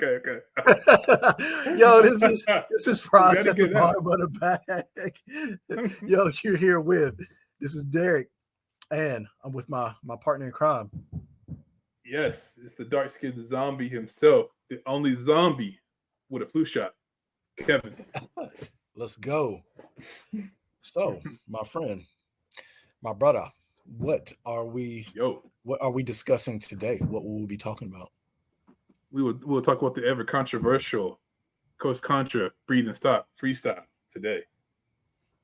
Okay. Yo, this is fries gotta at the get out. bottom of the bag. Yo, you're here with. This is Derrick, and I'm with my partner in crime. Yes, it's the dark-skinned zombie himself, the only zombie with a flu shot, Kevin. Let's go. So, my friend, my brother, what are we Yo, what are we discussing today? What will we be talking about? we'll talk about the ever controversial Coast Contra breathe and stop freestyle today.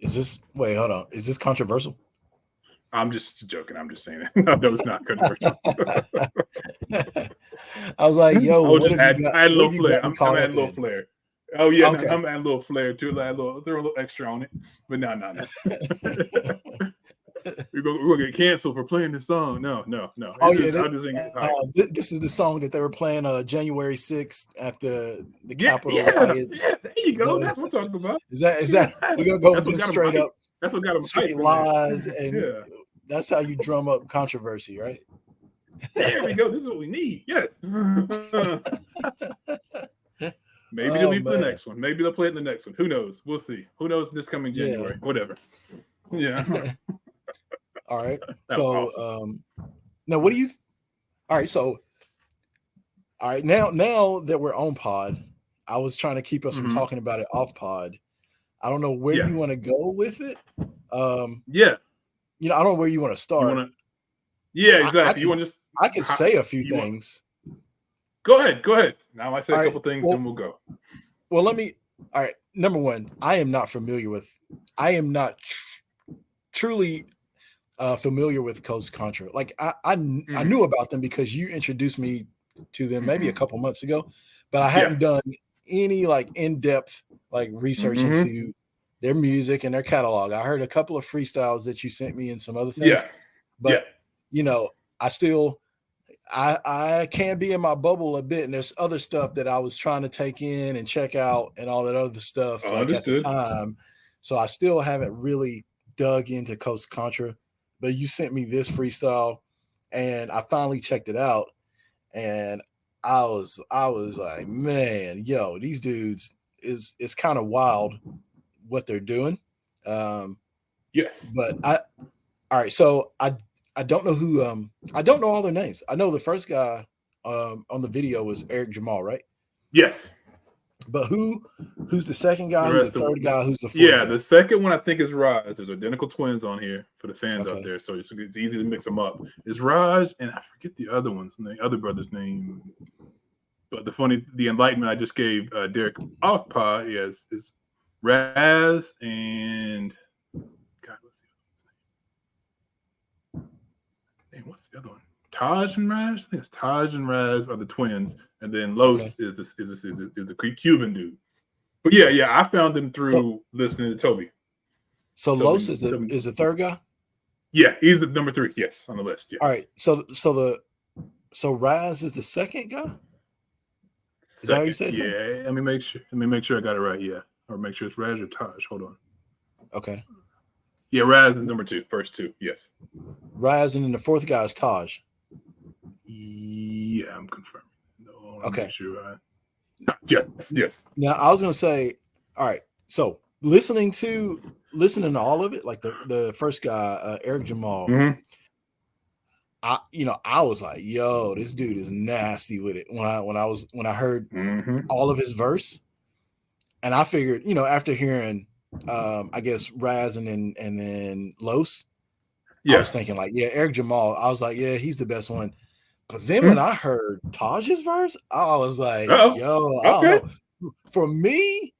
Is this wait, hold on. Is this controversial? I'm just joking. I'm just saying it. No, it's not controversial. I was like, yo, I was what just have you got? add a What little have you flair. got me I'm caught adding up a little in? flair. Oh yeah, Okay. I'm adding a little flair too. Throw a little extra on it. But no. We're gonna get canceled for playing this song. No. Oh I'll yeah, just sing it. this is the song that they were playing January 6th at the Capitol Yeah. riots. There you go. That's what I'm talking about. Is that we're gonna go That's what just got him straight hyped. up, That's what got him straight hyped in there. lies, and Yeah. that's how you drum up controversy, right? There we go. This is what we need. Yes. Maybe they'll leave the next one. Maybe they'll play it in the next one. Who knows? We'll see. Who knows this coming January? Yeah. Whatever. Yeah. All right. That So was awesome. now what do you all right, so all right, now that we're on pod, I was trying to keep us from talking about it off pod. I don't know where you want to go with it. Yeah. You know, I don't know where you want to start. Yeah, exactly. I could say a few things. Go ahead. Now I say a couple things, then we'll go. Well, all right. Number one, I am not truly familiar with Coast Contra. Like I knew about them because you introduced me to them maybe a couple months ago, but I hadn't done any like in-depth like research into their music and their catalog. I heard a couple of freestyles that you sent me and some other things. But you know, I can be in my bubble a bit, and there's other stuff that I was trying to take in and check out and all that other stuff like at the time. So I still haven't really dug into Coast Contra, but you sent me this freestyle and I finally checked it out, and I was like, man, yo, these dudes it's kind of wild what they're doing. Yes. But all right, so I don't know who I don't know all their names. I know the first guy on the video was Eric Jamal, right? Yes. But who's the second guy? Who's the third guy? Who's the fourth guy? The second one I think is Raj. There's identical twins on here for the fans out there, so it's easy to mix them up. It's Raj, and I forget the other one's name, other brother's name. But the enlightenment I just gave Derrick off pod is Raz and God, what's the other name? What's the other one? Taj and Raz? I think it's Taj and Raz are the twins, and then Los is the Cuban dude. But yeah, I found them through listening to Toby. So Los is the third guy? Yeah, he's the number 3, yes, on the list. Yes. All right. So Raz is the second guy? Is that what you said? Yeah, let me make sure I got it right. Yeah. Or make sure it's Raz or Taj. Hold on. Okay. Yeah, Raz is number 2, first 2, yes. Raz, and then the fourth guy is Taj. Yeah, I'm confirming. No, okay. Sure. Yes. Now I was gonna say, all right. So listening to all of it, like the first guy, Eric Jamal, I was like, yo, this dude is nasty with it. When I heard all of his verse, and I figured, after hearing, I guess Raz and then Los, I was thinking like, yeah, Eric Jamal. I was like, yeah, he's the best one. But then when I heard Taj's verse, I was like, yo, I don't know. For me,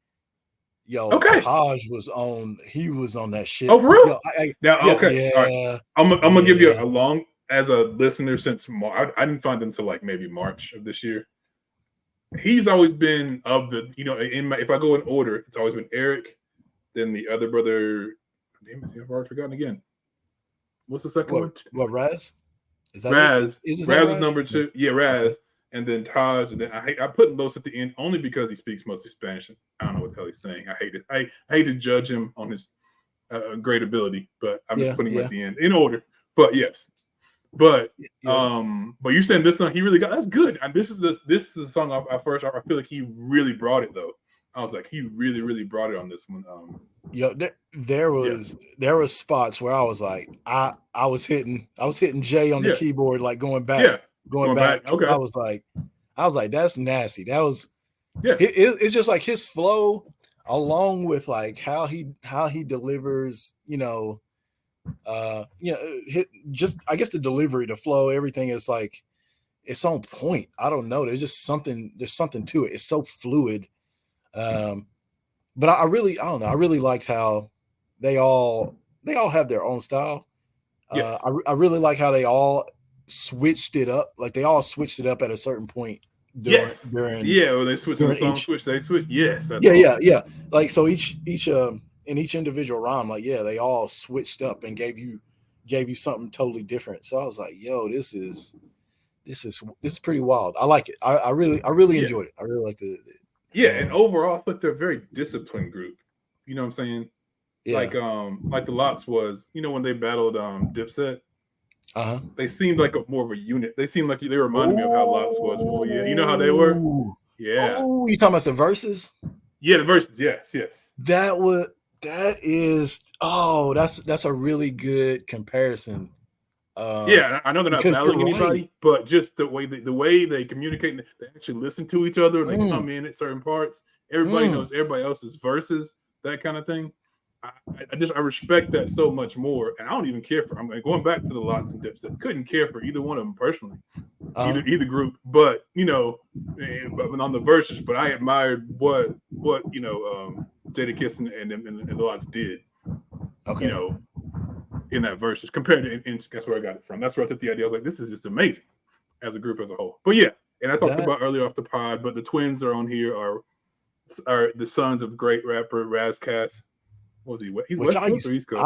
Taj was on that shit. Oh, for real? Yo, I'm gonna give you a long, as a listener since I didn't find them till like maybe March of this year. He's always been of the, if I go in order, it's always been Eric, then the other brother. Damn it, I've already forgotten again. What's the second one? What, Raz? Is that Raz? Raz is number 2. Yeah, Raz. And then Taj. And then I put Los at the end only because he speaks mostly Spanish. I don't know what the hell he's saying. I hate it. I hate to judge him on his great ability, but I'm just putting him at the end in order. But yes. But you saying this song he really got that's good. And this is a song I feel like he really brought it though. I was like, he really brought it on this one. There was spots where I was like, I was hitting J on the keyboard, like going back. Okay. I was like, that's nasty. That was it's just like his flow, along with like how he delivers, I guess the delivery, the flow, everything is like it's on point. I don't know. There's something to it. It's so fluid. But I don't know. I really liked how they all have their own style. Yes. I really like how they all switched it up. Like they all switched it up at a certain point. When they switched the song switch. They switched. Yes. That's awesome. Like so each in each individual rhyme, like they all switched up and gave you something totally different. So I was like, yo, this is pretty wild. I like it. I really enjoyed it. I really liked it. And overall, I thought they're a very disciplined group. You know what I'm saying? Yeah. Like the Lox was, when they battled Dipset. They seemed like more of a unit. They seemed like they reminded me of how Lox was before. Yeah, you know how they were. Yeah. Oh, you talking about the verses? Yeah, the verses. Yes. That's a really good comparison. I know they're not battling anybody, but just the way they communicate, they actually listen to each other. They come in at certain parts. Everybody knows everybody else's verses, that kind of thing. I respect that so much more, and I don't even care for. I'm going back to the Lox and Dipset. Couldn't care for either one of them personally, either group. But but on the verses, but I admired what Jada Kiss and the Lox did. Okay. In that verses compared to, and that's where I got it from. That's where I took the idea. I was like, this is just amazing as a group as a whole. But and I talked about earlier off the pod, but the twins are on here are the sons of great rapper Raz Kass. What was he? He's West Coast or East Coast?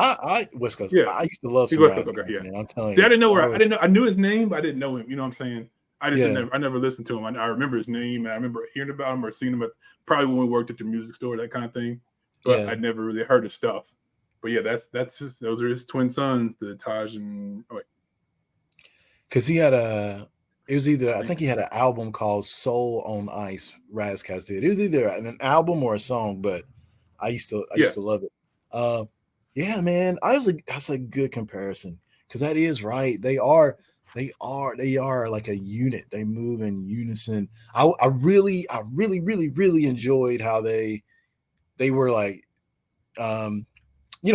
West Coast. Yeah, I used to love West Coast. Okay, yeah. Man, I'm telling you. See, I didn't know. I knew his name, but I didn't know him. You know what I'm saying? I never listened to him. I remember his name, and I remember hearing about him or seeing him probably when we worked at the music store, that kind of thing. But I never really heard his stuff. But that's just, those are his twin sons, the Taj and because he had I think he had an album called Soul on Ice. Raz Kass did. It was either an album or a song, but I used to love it. Man, that's a good comparison because that is right. They are like a unit. They move in unison. I really enjoyed how they were like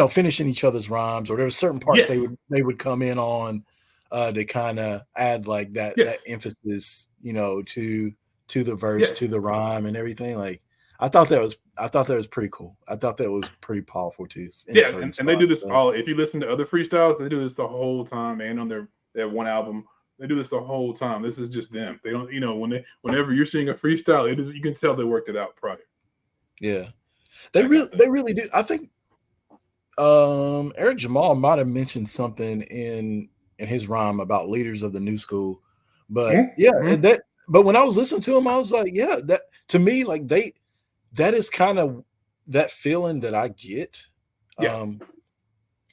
finishing each other's rhymes, or there were certain parts they would come in on to kind of add like that emphasis, to the verse, to the rhyme and everything. Like I thought that was pretty cool. I thought that was pretty powerful too. And they do this all. If you listen to other freestyles, they do this the whole time, and on their one album, they do this the whole time. This is just them. They don't, whenever you're seeing a freestyle, you can tell they worked it out prior. Yeah, they really do. I think Eric Jamal might have mentioned something in his rhyme about leaders of the new school, but but when I was listening to him, I was like, that to me, like that is kind of that feeling that I get.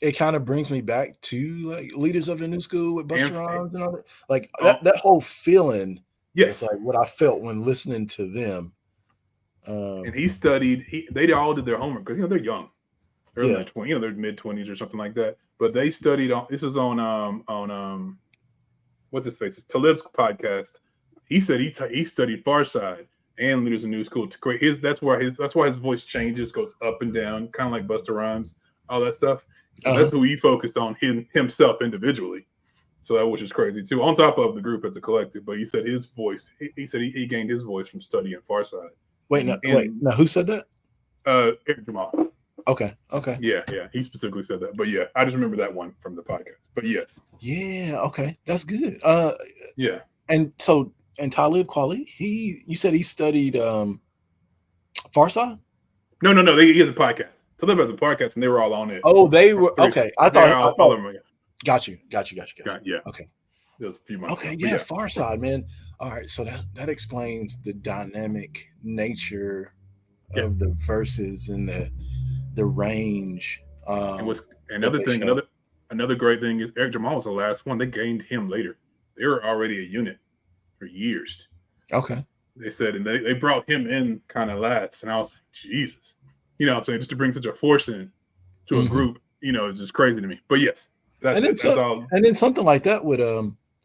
It kind of brings me back to like leaders of the new school with Busta Rhymes and all that. Like that whole feeling. It's like what I felt when listening to them. And he studied. They all did their homework because they're young. Early 20s, they're mid-20s or something like that. But they studied on. This is on what's his face? It's Talib's podcast. He said he studied Farside and Leaders of New School to create his. That's why his voice changes, goes up and down, kind of like Busta Rhymes, all that stuff. So that's who he focused on himself individually. So that, which is crazy too. On top of the group as a collective, but he said his voice. He said he gained his voice from studying Farside. Wait, who said that? Eric Jamal. Okay. Yeah. He specifically said that. But I just remember that one from the podcast. But yes. Yeah, okay. That's good. Yeah. And so, and Talib Kweli, you said he studied Farside? No. He has a podcast. Talib has a podcast, and they were all on it. Oh, they were okay. I thought all of them. Got you. Yeah. Okay. It was a few months. Okay. Yeah. Farside, man. All right. So that explains the dynamic nature of the verses and the range. And another thing, another great thing is Eric Jamal was the last one. They gained him later. They were already a unit for years. Okay. They said, and they brought him in kind of last. And I was like, Jesus. You know what I'm saying? Just to bring such a force in to a group, you know, it's just crazy to me. But yes, that's all. And then something like that would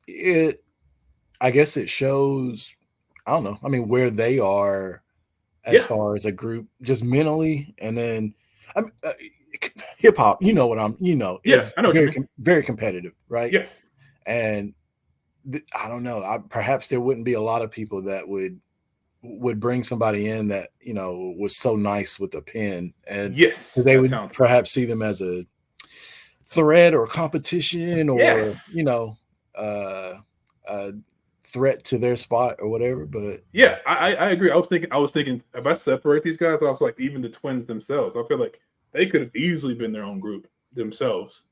it, I guess it shows, I don't know, I mean, where they are as far as a group, just mentally, and then hip hop, you know, I know very competitive, right? Yes. And I don't know, perhaps there wouldn't be a lot of people that would bring somebody in that, you know, was so nice with a pen, and they would perhaps see them as a threat or competition, or you know, a threat to their spot or whatever. But yeah, I agree. I was thinking if I separate these guys, I was like, even the twins themselves, I feel like they could have easily been their own group themselves.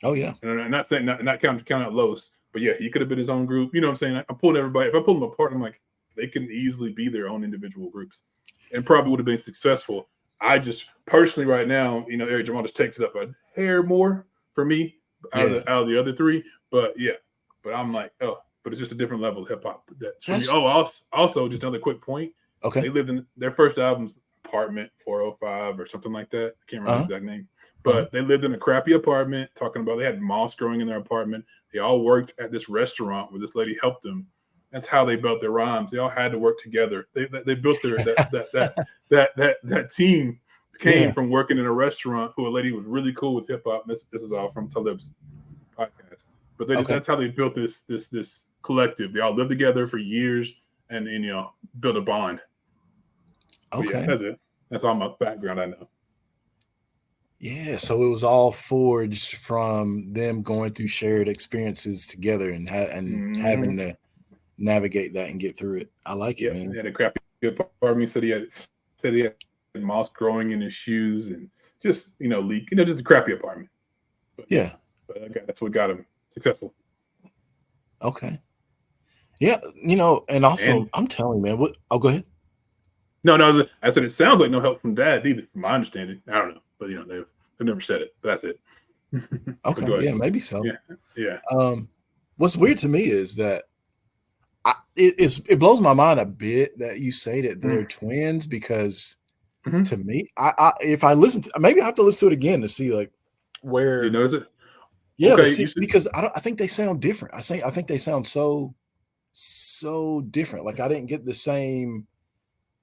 Oh yeah, and I'm not saying not count out Los, but yeah, he could have been his own group. You know what I'm saying? I pulled everybody. If I pull them apart, I'm like, they can easily be their own individual groups, and probably would have been successful. I just personally right now, you know, Eric Jamal just takes it up a hair more for me out of the other three. But yeah, but I'm like, oh, but it's just a different level of hip hop. That's for me. Oh, also just another quick point. Okay, they lived in their first album's Apartment 405 or something like that. I can't remember the exact name. But they lived in a crappy apartment, talking about they had moss growing in their apartment. They all worked at this restaurant where this lady helped them. That's how they built their rhymes. They all had to work together. They built their that team came from working in a restaurant. Who a lady was really cool with hip hop. This is all from Talib's podcast. But that's how they built this collective. They all lived together for years and you know, built a bond. Okay, yeah, that's it. That's all my background I know. Yeah, so it was all forged from them going through shared experiences together and having to navigate that and get through it. I like it, man. He had a crappy apartment. Said he had moss growing in his shoes and just, you know, leak. You know, just a crappy apartment. But, but that's what got him successful. Okay. Yeah, you know, and also I'm telling you, man. Go ahead. No, I said it sounds like no help from Dad either, from my understanding. I don't know, but you know, they've never said it. But that's it. Okay, yeah, maybe so. Yeah. What's weird to me is that it blows my mind a bit that you say that they're twins, because to me, I if I listen to, maybe I have to listen to it again to see like where you notice it. Yeah, okay, because I think they sound different. I think they sound so different. Like I didn't get the same.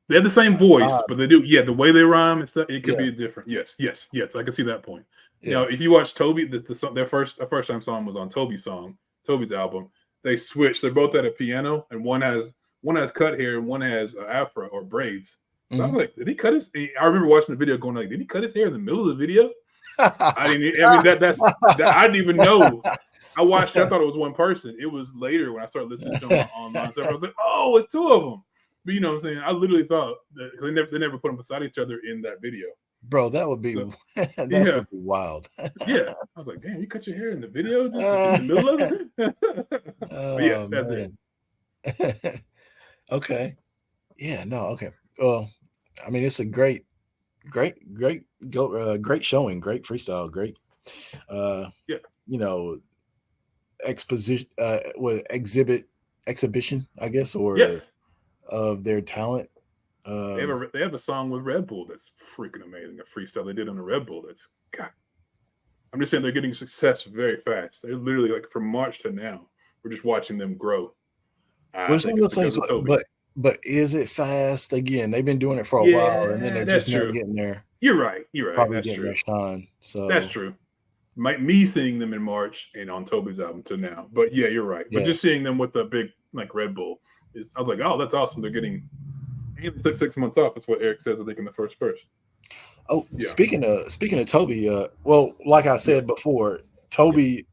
They have the same voice, but they do. Yeah, the way they rhyme and stuff, it could be different. Yes. I can see that point. Yeah. You know, if you watch Toby, their first time song was on Toby's album. They switched. They're both at a piano, and one has cut hair, and one has afro or braids. So I was like, did he cut his? I remember watching the video, going like, did he cut his hair in the middle of the video? I didn't even know. I watched. I thought it was one person. It was later when I started listening to them online. So I was like, oh, it's two of them. But you know what I'm saying? I literally thought that they never put them beside each other in that video. Bro, that would be would be wild. Yeah. I was like, damn, you cut your hair in the video just in the middle of it? But yeah, that's it. Okay. Yeah, no, okay. Well, I mean, it's a great showing, great freestyle, great you know, exhibition, I guess, or of their talent. They have a song with Red Bull that's freaking amazing. A freestyle they did on the Red Bull. That's God. I'm just saying they're getting success very fast. They're literally like from March to now, we're just watching them grow. But is it fast? Again, they've been doing it for a while, and then they're just not getting there. You're right. Probably that's getting true. Their shine. So that's true. Me seeing them in March and on Toby's album to now, but yeah, you're right. But just seeing them with the big like Red Bull I was like, oh, that's awesome. They're getting. It took 6 months off. That's what Eric says. I think in the first verse. Oh, yeah. Speaking of Toby, well, like I said before, Toby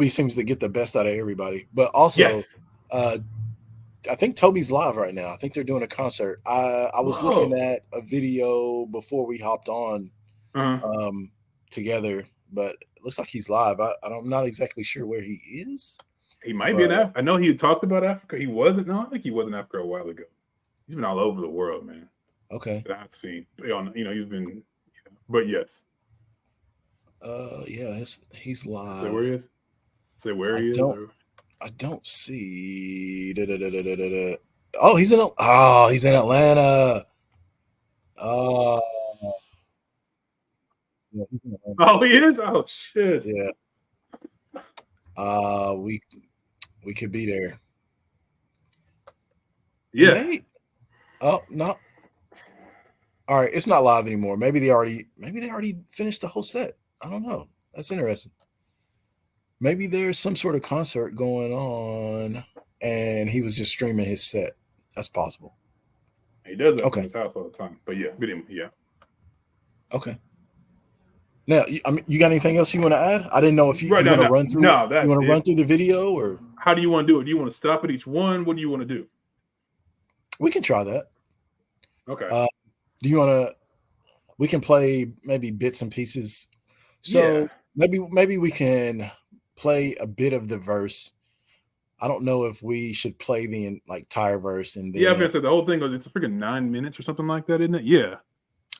seems to get the best out of everybody. But also, I think Toby's live right now. I think they're doing a concert. I was looking at a video before we hopped on together, but it looks like he's live. I'm not exactly sure where he is. He might be in Africa. I know he had talked about Africa. He wasn't. No, I think he was in Africa a while ago. He's been all over the world, man. Okay. That I've seen. You know, he's been. But yes. Yeah, he's live. Say where he is. Say where I he is. I don't see. Oh, he's in Atlanta. Oh, yeah, he's in Atlanta. Oh, he is. Oh shit. Yeah. We could be there. Yeah. Oh no. All right, it's not live anymore. Maybe they already finished the whole set. I don't know. That's interesting. Maybe there's some sort of concert going on and he was just streaming his set. That's possible. He does that from his house all the time. But yeah, yeah. Okay. Now, you got anything else you want to add? I didn't know if you want to run through. You want to run through the video, or how do you want to do it? Do you want to stop at each one? What do you want to do? We can try that. Okay. Do you want to? We can play maybe bits and pieces. So maybe we can play a bit of the verse. I don't know if we should play the entire verse and then. Yeah, I've said the whole thing. It's a freaking 9 minutes or something like that, isn't it? Yeah.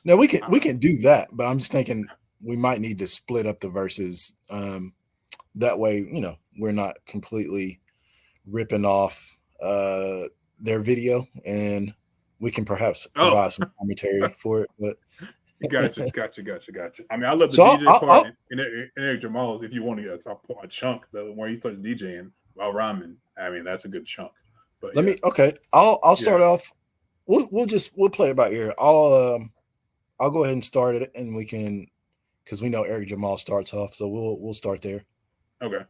No, we can do that, but I'm just thinking we might need to split up the verses. That way, we're not completely ripping off their video, and we can perhaps provide some commentary for it. But Gotcha. I mean, I love the DJ part in Eric Jamal's. If you want to get a chunk where he starts DJing while rhyming, I mean, that's a good chunk. But I'll start off. We'll play it by ear. I'll go ahead and start it, and we can, because we know Eric Jamal starts off, so we'll start there. Okay.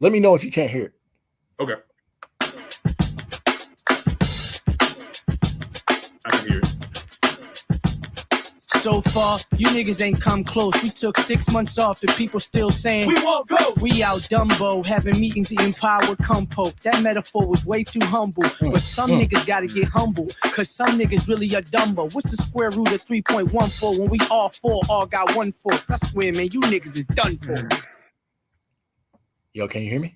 Let me know if you can't hear it. Okay. I can hear it. So far, you niggas ain't come close. We took 6 months off, the people still saying, we won't go. We out Dumbo, having meetings, eating pie with compo. That metaphor was way too humble. But some niggas gotta get humble, cause some niggas really are Dumbo. What's the square root of 3.14 when we all got 1 4? I swear, man, you niggas is done for. Yo, can you hear me?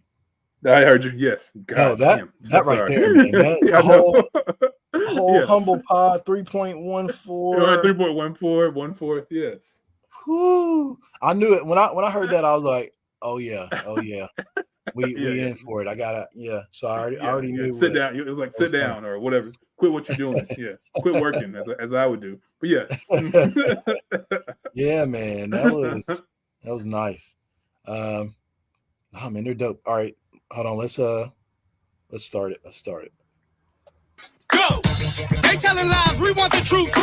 I heard you. Yes. God, that right there, man. That whole humble pod 3.14. 3.14, 1/4. Yes. Whoo! I knew it when I heard that. I was like, oh yeah. We in for it. I gotta So I already knew. Sit down. It was like sit down or whatever. Quit what you're doing. Yeah. Quit working as I would do. But yeah. Yeah, man. That was nice. Man, they're dope. All right. Hold on, let's start it. Go! They telling lies, we want the truth.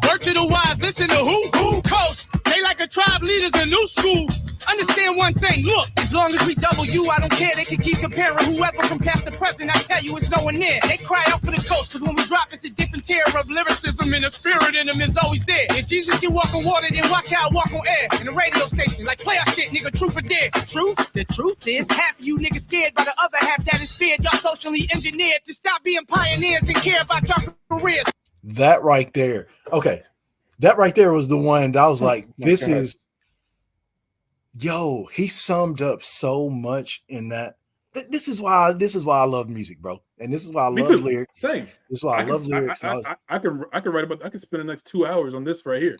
Word to the wise, listen to who? Coast. They like a tribe leaders in new school. Understand one thing, look, as long as we double you, I don't care, they can keep comparing whoever from past to present, I tell you it's nowhere near. They cry out for the coast, cause when we drop it's a different tier of lyricism and the spirit in them is always there. If Jesus can walk on water, then watch how I walk on air. In the radio station, like play our shit, nigga, truth or dare. Truth? The truth is, half of you niggas scared by the other half that is feared. Y'all socially engineered to stop being pioneers and care about your careers. That right there. Okay. That right there was the one that I was like, this is... Yo, he summed up so much in that. This is why I love music, bro, and this is why I love lyrics. Same. This is why I love lyrics. I can write about. I can spend the next 2 hours on this right here.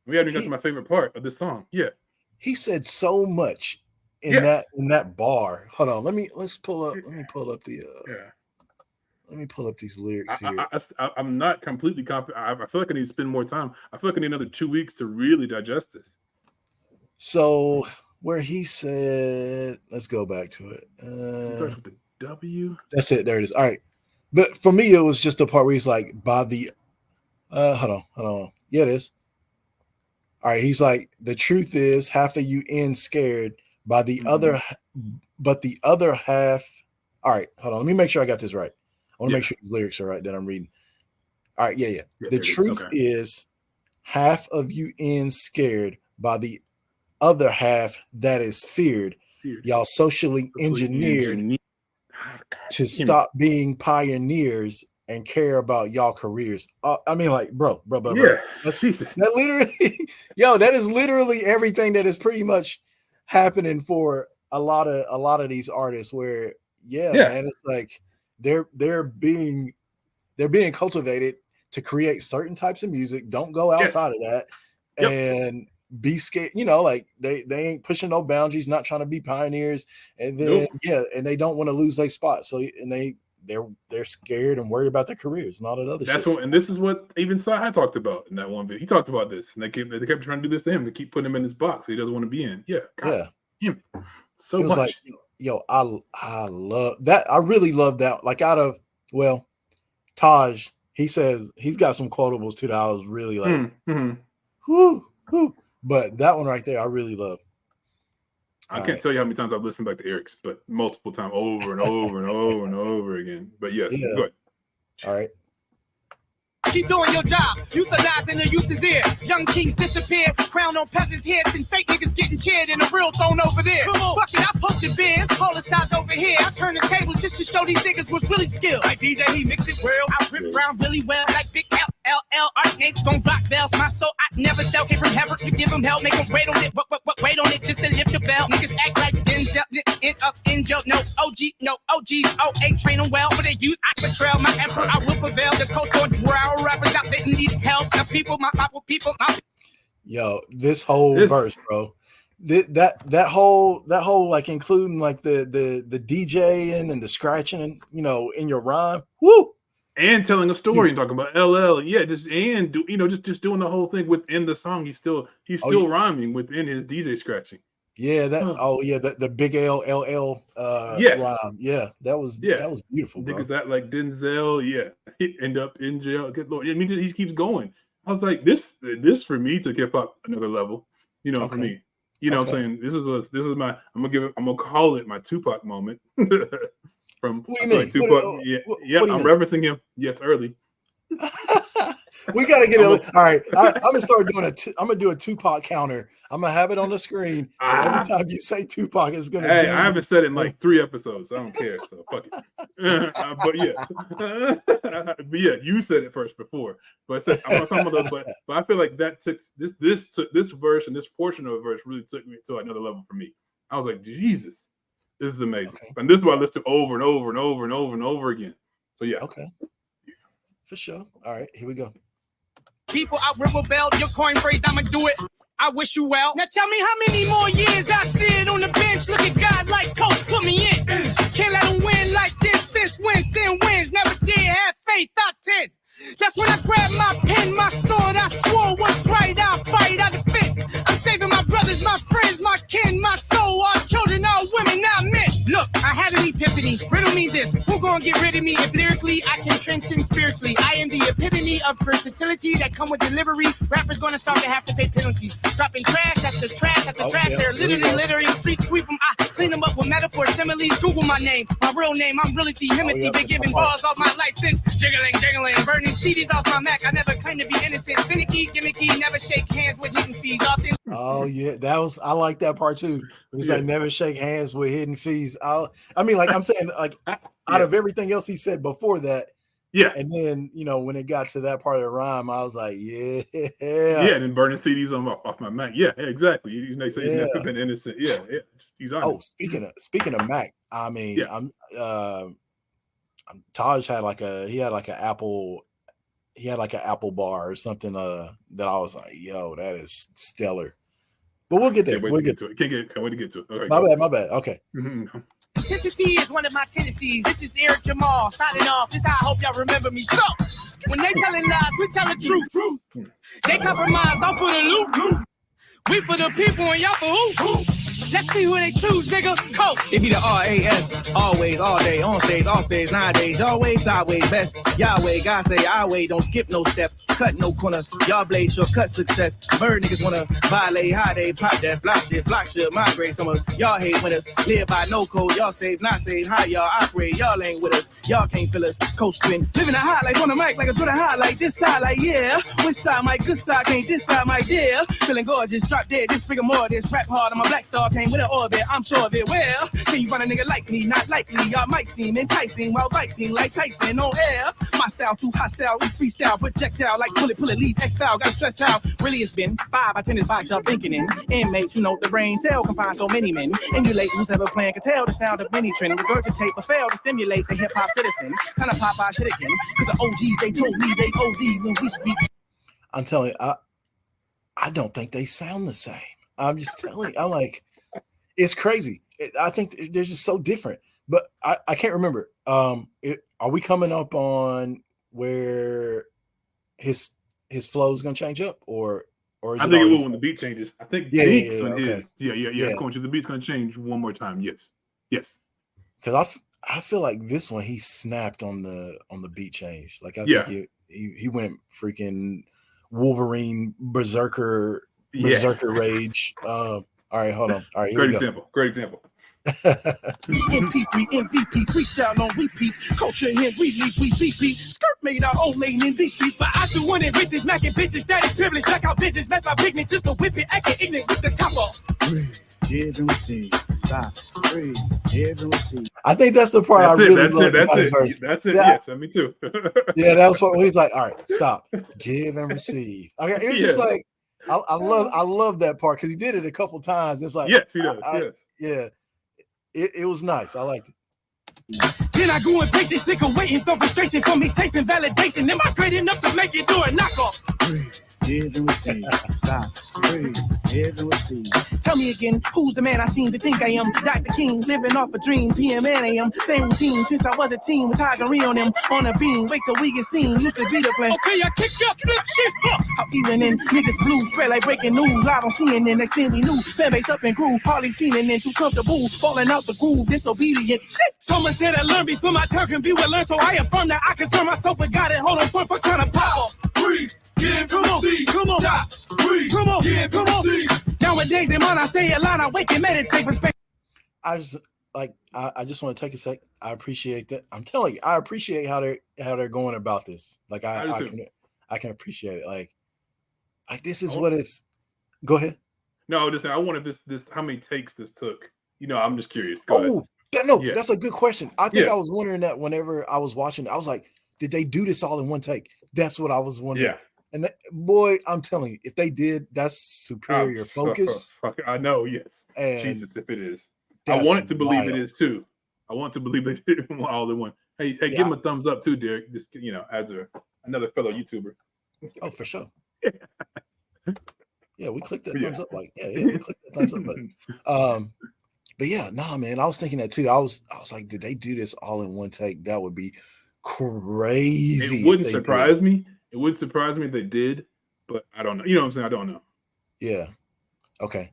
We haven't even got to my favorite part of this song. Yeah, he said so much in that bar. Hold on, let me pull up the. Let me pull up these lyrics here. I'm not completely confident. I feel like I need to spend more time. I feel like I need another 2 weeks to really digest this. So where he said, let's go back to it. It starts with the W. That's it. There it is. All right. But for me, it was just the part where he's like, by the, hold on. Yeah, it is. All right. He's like, the truth is half of you in scared by the other, but the other half. All right. Hold on. Let me make sure I got this right. I want to make sure these lyrics are right that I'm reading. All right. Yeah. The truth is half of you in scared by the other half that is feared. Y'all socially engineered to stop being pioneers and care about y'all careers. I mean, like, bro. That's Jesus. That literally, that is literally everything that is pretty much happening for a lot of these artists. Where, man, it's like they're being cultivated to create certain types of music. Don't go outside of that, and be scared, like they ain't pushing no boundaries, not trying to be pioneers, and then and they don't want to lose their spot. So they're scared and worried about their careers and all that other That's shit. what, and this is what even Sci talked about in that one video. He talked about this, and they kept trying to do this to him to keep putting him in his box he doesn't want to be in. Yeah, God, him so much. Like, yo, I love that. I really love that. Like Taj, he says he's got some quotables too that I was really like, whoo. But that one right there, I really love. I can't tell you how many times I've listened back to Eric's, but multiple times, over and over and over and over again. But yes, go ahead. All right. Keep doing your job, euthanizing the youth is here. Young kings disappear, crown on peasants' heads, and fake niggas getting cheered in a real throne over there. Fuck it, I poked the beers, politicize over here. I turn the table just to show these niggas was really skilled. Like DJ, he mix it well. I rip around really well, like Big LL. Archnames gon' rock bells. My soul, I never sell. Came from heaven to give them hell, make them wait on it. Wait on it just to lift the bell. Niggas act like Denzel, in jail. No OGs, ain't train them well. But they use I betrayal, my emperor, I will prevail. The Coast Contra rappers out there need help. The people, my people. Yo, this whole verse, bro. That whole like including like the DJing and the scratching, in your rhyme. Woo! And telling a story and talking about LL, just doing the whole thing within the song. He's still rhyming within his DJ scratching. Yeah, the big LL rhyme. Yeah, that was beautiful. Bro. Niggas that like Denzel, he end up in jail. Good Lord. I mean, he keeps going. I was like, this for me took hip hop another level. For me. What I'm saying? This is my I'm gonna call it my Tupac moment. From like Tupac. I'm referencing him. Yes, early. We gotta get it. All right, I'm gonna start doing I'm gonna do a Tupac counter. I'm gonna have it on the screen. Every time you say Tupac, it's gonna. Hey, I haven't said it in like 3 episodes. I don't care. So fuck it. But you said it first before. But I'm talking about those. But I feel like that took this verse and this portion of a verse really took me to another level for me. I was like, Jesus. This is amazing. Okay. And this is what I listen to over and over and over and over and over again. So yeah. Okay. For sure. All right, here we go. People out rebel your coin phrase, I'ma do it. I wish you well. Now tell me how many more years I sit on the bench. Look at God like coach, put me in. Can't let him win like this since when sin wins. Never did have faith, thought 10. That's when I grabbed my pen, my sword. I swore what's right, I'll fight, I'll defend. I'm saving my brothers, my friends, my kin, my soul, our children, our women, our men. Look, I had an epiphany. Riddle me this. Who gonna get rid of me if lyrically I can transcend spiritually? I am the epitome of versatility that come with delivery. Rappers gonna start to have to pay penalties. Dropping trash after trash after trash. They're literally littering. Street sweep them. I clean them up with metaphors, similes. Google my name, my real name. I'm really Timothy. Been giving balls all my life since jiggling, burning CDs off my Mac. I never claim to be innocent. Finicky, gimmicky, never shake hands with hidden fees. Often. Oh yeah, I like that part too. It was like never shake hands with hidden fees. I'm saying like out of everything else he said before that. Yeah. And then, when it got to that part of the rhyme, I was like, yeah. Yeah, and then burning CDs off my Mac. Yeah, exactly. They say he's never been innocent. Yeah. He's honest. Oh, speaking of Mac, I mean, Taj had like an Apple bar or something that I was like, yo, that is stellar. But we'll get there. We'll get to it. Can't wait to get to it. Okay, my bad. Okay. Mm-hmm. Intensity is one of my tendencies. This is Eric Jamal signing off. This is how I hope y'all remember me. So, when they telling lies, we tell the truth. They compromise, don't put a loop. We for the people and y'all for who? Let's see who they choose, nigga. Coast. It be the RAS, always, all day, on stage, off stage, nowadays, always, sideways, best. Yahweh, God say, I wait, don't skip no step, cut no corner. Y'all blaze shortcut success. Bird niggas wanna violate, high day, pop that, flock shit, migrate. Some of y'all hate winners, live by no code. Y'all save, not save, how y'all operate. Y'all ain't with us, y'all can't feel us. Coast spin, living a hot like on the mic, like a Twitter hot like this side, like yeah. Which side, my good side, can't this side, my dear. Feeling gorgeous, drop dead, this figure more, this rap hard, I'm a black star. Came with an orbit, I'm sure of it. Well, can you find a nigga like me? Not likely. Y'all might seem enticing while biting like Tyson on air. My style too hostile, it's freestyle, projectile like pull it, leave X-style. Gotta stress how really it's been 5 by 10 is box y'all thinking in. Inmates, the brain cell can find so many men. Emulate who's ever playing can tell the sound of any trend. Regurgitate but fail to stimulate the hip-hop citizen. Kind of pop our shit again. Cause the OGs, they told me they OD when we speak. I'm telling you, I don't think they sound the same. I'm just telling you, I'm like, it's crazy. I think they're just so different. But I can't remember. Are we coming up on where his flow is going to change up, or is I think it will when the beat changes. I think beats on his. Yeah. It's going to, the beat's going to change one more time. Yes. Because I feel like this one he snapped on the beat change. Like I think he went freaking Wolverine berserker rage. All right, hold on. All right, Great example. MP3 MVP freestyle on repeat. Culture and relief, we beat. Skirt made our own lane in these streets. But I do want it riches, macking bitches, that is privilege. Black out bitches, that's my pigment. Just to whip it, acting ignorant with the top off. Give and receive. Stop. Breathe. Give and receive. I think that's the part I really love. That's it. Yeah. Yes, me too. Yeah, that was what he's like. All right, stop. Give and receive. Okay, it was just like I love that part because he did it a couple times. It's like yes, he does. Yeah. It was nice. I liked it. Then I grew impatient, sick of waiting for frustration from me tasting validation. Am I great enough to make it do a knockoff? Give and receive. Stop. Breathe. Give and receive. Tell me again, who's the man I seem to think I am? Dr. King, living off a dream. PM and AM, same routine since I was a teen with Taj and Ree on them on a beam. Wait till we get seen. Used to be the plan. Okay, I kicked up, flip shit up. How even in niggas blue spread like breaking news. Live on CNN, next thing we knew, fan base up and grew. Hardly seen and then too comfortable, falling out the groove, disobedient. Shit, so much that I learned before my turn can be well learned. So I affirm that I concern myself with God and hold on for trying to pop off. Breathe. Give and receive. Come on. Stop. Breathe. Come on. Give and receive. Nowadays, in mind, I stay in line. I wake and meditate. Respect. I just want to take a sec. I appreciate that. I'm telling you, I appreciate how they're going about this. Like I can appreciate it. Like this is what it's. Go ahead. No, I wanted this. How many takes this took? I'm just curious. Go ahead. That's a good question. I think I was wondering that whenever I was watching. I was like, did they do this all in one take? That's what I was wondering. Yeah. And boy, I'm telling you, if they did, that's superior focus. I know, yes. And Jesus, if it is. I want to believe it is too. I want to believe it all in one. Hey, give him a thumbs up too, Derrick. Just as another fellow YouTuber. Oh, for sure. Yeah, we clicked that thumbs up. Like, we clicked that thumbs up button. But yeah, man, I was thinking that too. I was like, did they do this all in one take? That would be crazy. It wouldn't surprise me. It would surprise me if they did, but I don't know. You know what I'm saying? I don't know. Yeah. Okay.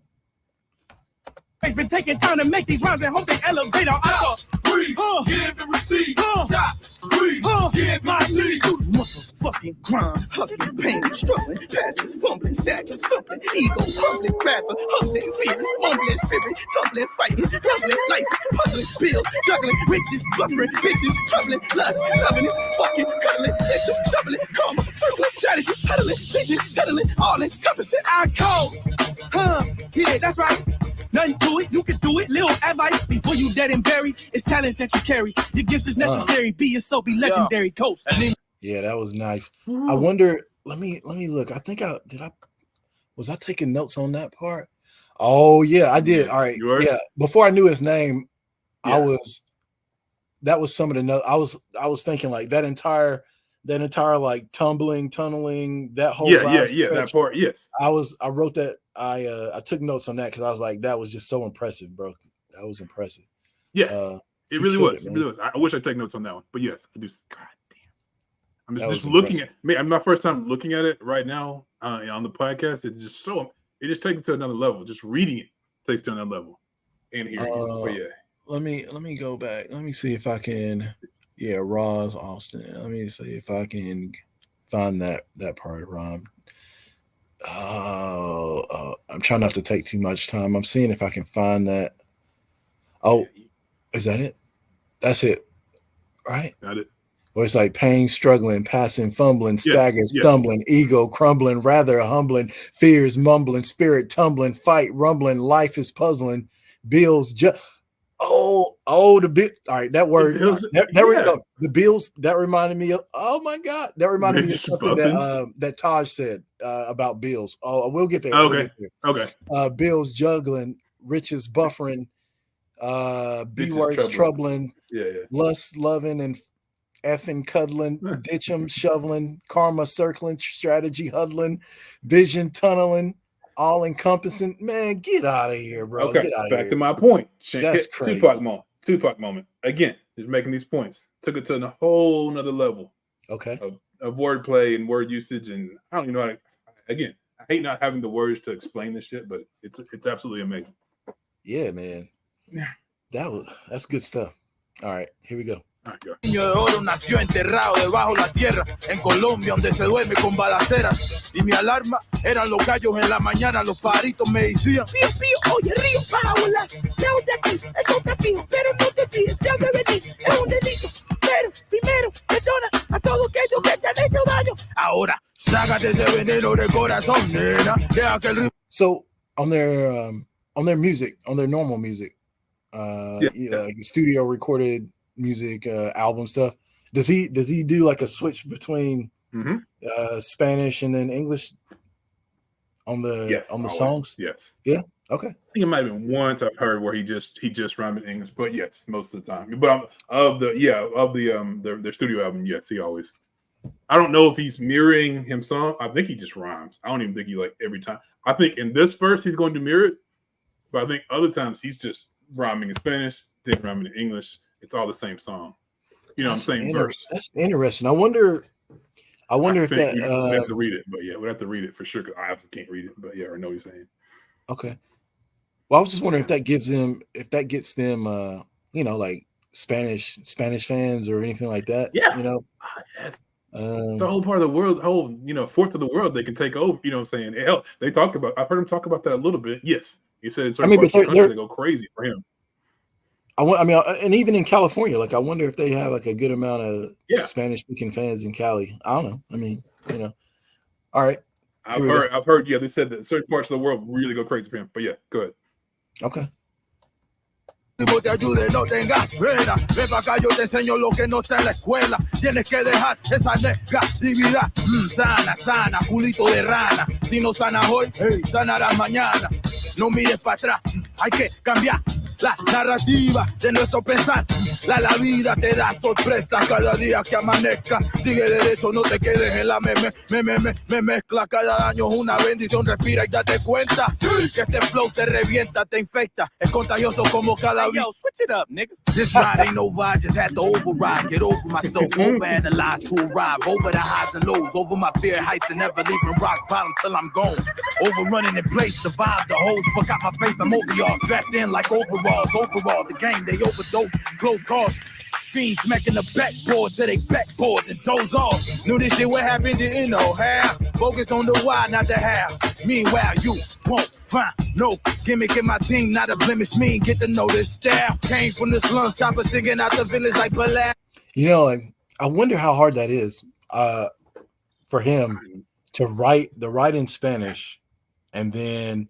It's been taking time to make these rhymes and hope they elevate our eyeballs. Breathe. Give and receive. Stop. Breathe. Give and receive. Motherfucking grind, hustling, pain, struggling, passes, fumbling, staggering, stumbling, ego, crumbling, rapper, humbling, fears, mumbling, spirit, tumbling, fighting, rumbling, life, puzzling, bills, juggling, riches, fluttering, bitches, troubling, lust, loving it, fucking, cuddling, itching, shoveling, karma, circling, strategy, huddling, vision, settling, all encompassing our cause. Yeah, that's right. Nothing to it, you can do it. Little advice before you dead and buried. It's talents that you carry. Your gifts is necessary. Be yourself, be legendary. Coast. Yeah, that was nice. I wonder. Let me look. I think was I taking notes on that part? Oh yeah, I did. All right. Yeah. Before I knew his name, that was some of the notes. I was thinking like that entire like tunneling, that whole that part. Yes. I wrote that. I took notes on that because I was like, that was just so impressive, bro. That was impressive. Yeah, it really was. It really was. I wish I'd take notes on that one, but yes, I do. God damn, I'm just looking at. I'm my first time looking at it right now on the podcast. It's just it just takes it to another level. Just reading it takes it to another level. And here, but yeah. Let me go back. Let me see if I can. Yeah, Roz Austin. Let me see if I can find that part of rhyme. I'm trying not to take too much time. I'm seeing if I can find that. Oh, is that it? That's it, right? Got it. Or it's like pain, struggling, passing, fumbling, staggering, stumbling, ego crumbling, rather humbling, fears mumbling, spirit tumbling, fight rumbling, life is puzzling, bills the bill. All right, that word. The bills. That reminded me of. Oh my God, that reminded me of something that Taj said about bills. Oh, we'll get there. Okay. Bills juggling, riches buffering, B words troubling, lust loving, and effing, cuddling, ditch 'em, shoveling, karma, circling, strategy, huddling, vision, tunneling, all encompassing. Man, get out of here, bro. Okay, Get out of back here. to my point. That's crazy. Tupac moment. Again, just making these points. Took it to a whole nother level. Okay. Of wordplay and word usage, and I don't even know how to, again, I hate not having the words to explain this shit, but it's absolutely amazing. Yeah, man. Yeah. That's good stuff. All right, here we go. Niño de oro nació enterrado debajo la tierra en Colombia donde se duerme con balaceras y mi alarma eran los gallos en la mañana, los pajaritos me decían pío pío, oye río vas a volar lejos de aquí, eso está fijo, pero no te pides ya de venir, es un delito, pero primero perdona a todos aquellos que te han hecho daño, ahora sácate ese veneno de corazón, nena, deja que el ritmo. So on their music, on their normal music, like studio recorded music, album stuff, does he do like a switch between Spanish and then English on the songs? Yes. Yeah. Okay. I think it might have been once I've heard where he just rhymed in English, but yes, most of the time. But their studio album, yes, he always. I don't know if he's mirroring him song. I think he just rhymes. I don't even think he like every time. I think in this verse he's going to mirror it, but I think other times he's just rhyming in Spanish, then rhyming in English. It's all the same song. You know, I'm saying verse. That's interesting. I wonder if that we have to read it, but yeah, we have to read it for sure because I obviously can't read it. But yeah, I know what you're saying. Okay. Well, I was just wondering if that gets them, like Spanish fans or anything like that. Yeah, the whole part of the world, fourth of the world they can take over. You know what I'm saying? Hell, I've heard him talk about that a little bit. Yes, he said in certain parts of the country they go crazy for him. And even in California, like I wonder if they have like a good amount of Spanish-speaking fans in Cali. I don't know. All right. I've heard. Yeah, they said that certain parts of the world really go crazy for him. But yeah, go ahead. Okay. Te ayude, no tengas pena. Ven para acá, yo te enseño lo que no está en la escuela. Tienes que dejar esa negatividad. Sana, culito de rana. Si no sanas hoy, sanarás mañana. No mires para atrás, hay que cambiar la narrativa de nuestro pensar. La vida te da sorpresa cada día que amanezca. Sigue derecho, no te quedes en la me mezcla. Cada año es una bendición, respira y date cuenta que este flow te revienta, te infecta. Es contagioso como cada vez. Yo, switch it up, nigga. This ride ain't no vibe, just had to override. Get over myself, overanalyze to arrive. Over the highs and lows, over my fear heights and never leaving rock bottom till I'm gone. Overrunning in place, the vibe, the hoes, forgot my face, I'm over y'all. Strapped in like overalls, overall, the game, they overdose, close calls. Fiends smacking the backboard to they backboard and doze off. Knew this shit would happen, didn't know how. Focus on the why, not the how. Meanwhile, you won't find no gimmick in my team, not a blemish mean. Get to know this style. Came from the slums, chopper singing out the village like Balad. I wonder how hard that is for him to write in Spanish and then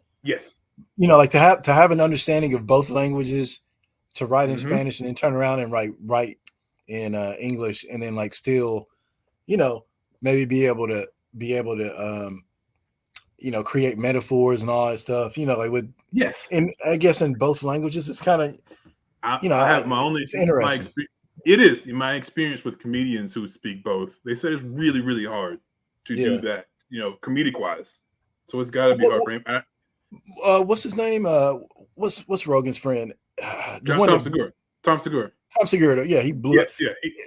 like to have an understanding of both languages, to write in Spanish and then turn around and write in English, and then like still, maybe be able to create metaphors and all that stuff. And I guess in both languages, it's kind of I have my only. It's interesting. It is in my experience with comedians who speak both. They said it's really, really hard to do that. Comedic wise. So it's got to be hard for him. What's his name? What's Rogan's friend? Tom Segura. Tom Segura. Yeah, he blew up.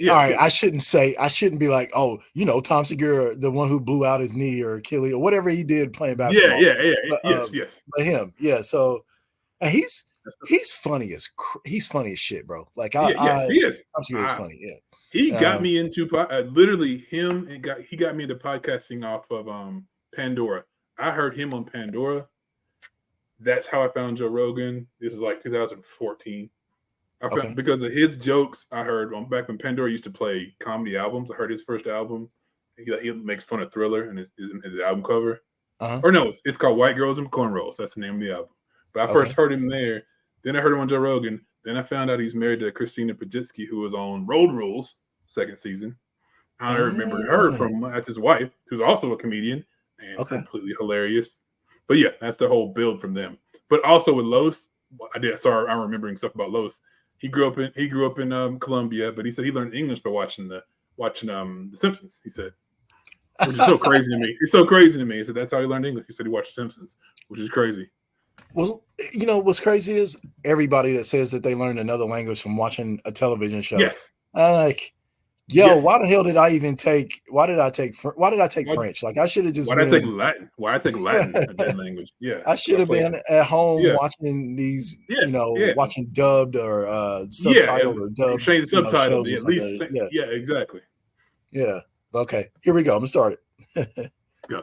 All right, I shouldn't be like, Tom Segura, the one who blew out his knee or Achilles or whatever he did playing basketball. Yes. But him, yeah. So and he's funny as shit, bro. Like he is. Tom Segura's funny. Yeah, he got me into literally him. He got me into podcasting off of Pandora. I heard him on Pandora. That's how I found Joe Rogan. This is like 2014. I found because of his jokes. I heard back when Pandora used to play comedy albums. I heard his first album. He makes fun of Thriller and his album cover. Or no, it's called White Girls and Cornrows. That's the name of the album. But I first heard him there. Then I heard him on Joe Rogan. Then I found out he's married to Christina Pajitsky, who was on Road Rules second season. I remember her that's his wife, who's also a comedian and completely hilarious. But yeah, that's the whole build from them. But also with Los, I'm remembering stuff about Los. He grew up in Colombia, but he said he learned English by watching the watching The Simpsons. He said, which is so crazy to me. It's so crazy to me. He said that's how he learned English. He said he watched The Simpsons, which is crazy. Well, what's crazy is everybody that says that they learned another language from watching a television show. Yes. I'm like, why the hell did I even take? Why did I take French? Like I should have just. Why did I take Latin? Why did I take Latin? A dead language. Yeah. I should have been at home watching these. Watching dubbed or subtitled or dubbed. Change the subtitle. At least. Yeah. Exactly. Yeah. Okay. Here we go. I'm gonna start it. Go.